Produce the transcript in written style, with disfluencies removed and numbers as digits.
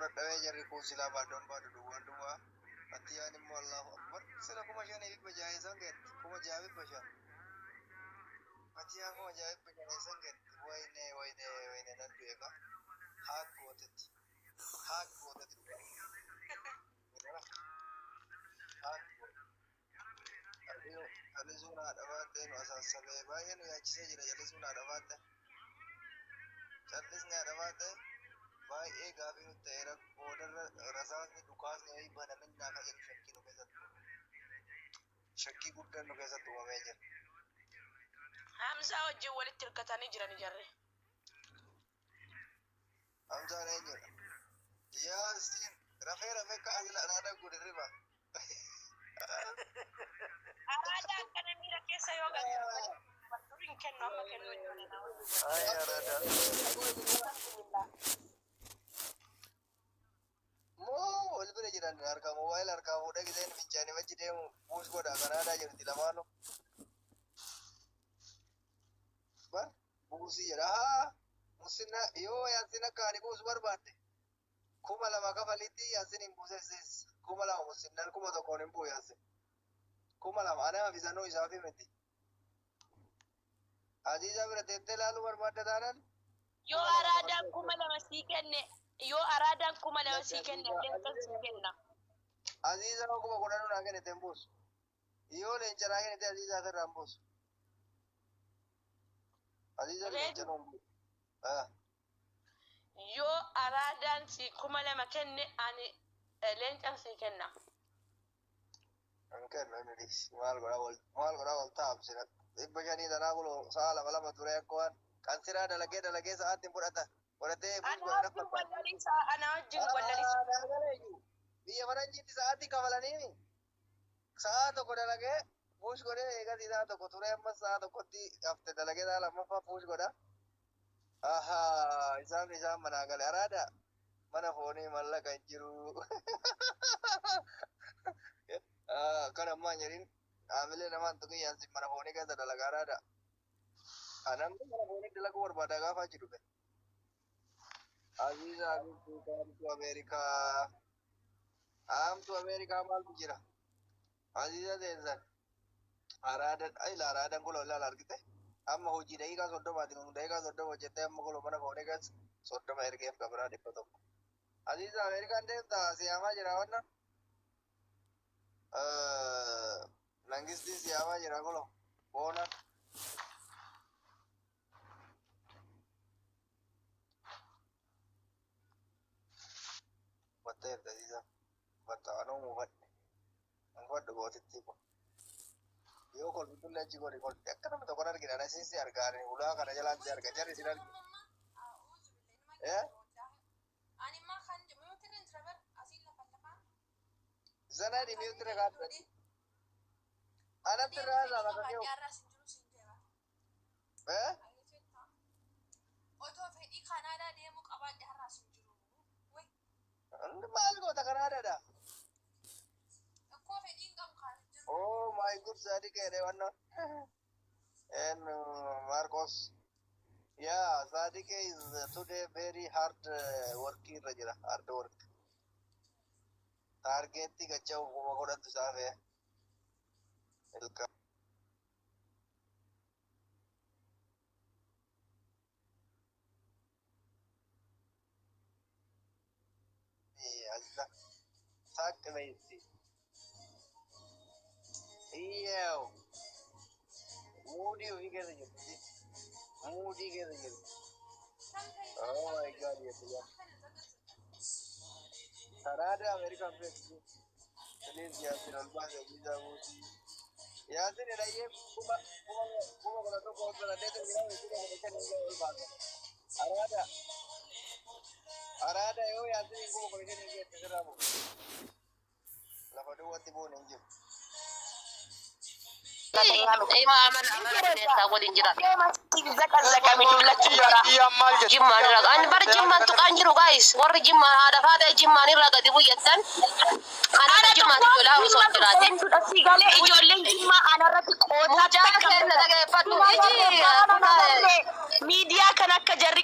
fudhadha jarri kun silaa baaddoon baaddu duwwaan duwwaa ati yaan immoo Allahu Akbar sila kuma shanii fi bajaa'isan geetti kuma jaa'ib bashaan ati yaa kuma jaa'ib bajaa'isan geetti wayne nan du'eeka haak gootetti haak jallisuun haadha baadhee nu asaasalee baay'ee nu yaachisee jira jallisuun haadha baadhee callisni haadha baadhee baay'ee gaafii nuti ta'eera boodarra rasaasni dhukaasni wayii banaminaa ka jedhu shakkii guddaan nu keessatti uumamee jira. Hamzaa wajjin walitti hirkatanii jiran jarri. Hamzaan eenyudha? Yaa siin rafee ka'anii laadhaa gudurriba. Araada akkana miira keessa yoo galchu durin kennu amma kennu jechuudha. Ay araada. Moo wal bira jiran harka moobaayil harkaa fuudhee giseen fincaanii wajji deemu buus godha kan aadaa jirti lamaanuu. Bar buusii jedha haa musina yoo yaasin akka ani buusu barbaadde 2,000 kafalitti yaasin hin buusesis 2,000 musinnaan 1,000 hin buu yaasin 2,000 anaa fisanuu isaaf miti. Aziza bira teettee laaluu barbaadda taanaan yoo araadaan 2,000 sii kenne yoo araadaan 2,000 sii kenne leencan sii kenna. Aziza kuma godhanuu naa kennite hin buusu. Yoo leenca naa kennite Aziza irraa hin buusu. Aziza leenca nuun buusu. Yoo araadaan sii 2,000 kenne ani leencan sii kenna. Ankenno inni dhisi maal godhaa wal taa'amsina. 500 tanaa kuloo sa'a 2 ture akka waan kan siraa dalagee sa'aatti fudhata. Godhatee ana wajjin wallaliisa. Biyya faranjiitti sa'aatti kafalanii sa'a tokko dalagee buush godhee eegas isaa tokko ture ammas sa'a tokkotti hafte dalagee sa'a lammaffaa buush godha. Isaan manaa gale araada mana foonii mallaqa hin jiru. Kan ammaa jedhin haamilee namaan tokko yaansi mana foonii keessa dalagaa araada. Namni mana foonii dalaguu barbaada gaafa achi dhufe. Aziza Ameerikaa Ameerikaa amtu Ameerikaa maaltu jira? Aziza Zeensan araadaan kulo ilaala argite amma hojii daqiiqaa 30 daqiiqaa 30 hojjettee amma kulo mana foonii keessa 30 ergeef gabaraa 100. Aziza Ameerikaan deemta siyaamaa jira wanna mangistii siyaamaa jira kulo boona. Battee Aziza battaanoo mufadhu gootitti kun. Yoo kolfitullee achi godhi kolfi akka namni tokko argina nasiisi argaani ulaa kana jalaatti arga jarri sin argi. Zanadi miyutire kaadhati. Anatti raasaa bakka kee. Otoo fedhii Kanaadaa deemuu qabaadde har'aas hin jiru. Maal goota Kanaadaadha? Akkoo fedhiin qabu kan jiru. Oh my good Sadiq wanna. And Marcos. Yeah, Sadiq is today very hard working rajira, hard work. Target ti gachau kuma godatu safe. Elka. Azza. Sak meisi. Iyo. Moody we get it. Moody get it. Oh my god, yes, yeah. Canada, America, please, Yasin Albania, Visa Moody. Yasin, and I am Kuma going to go to the death of Arada, yo Yasin, go for getting the Ramo. Lavado what the bone in you. Media kan akka jarri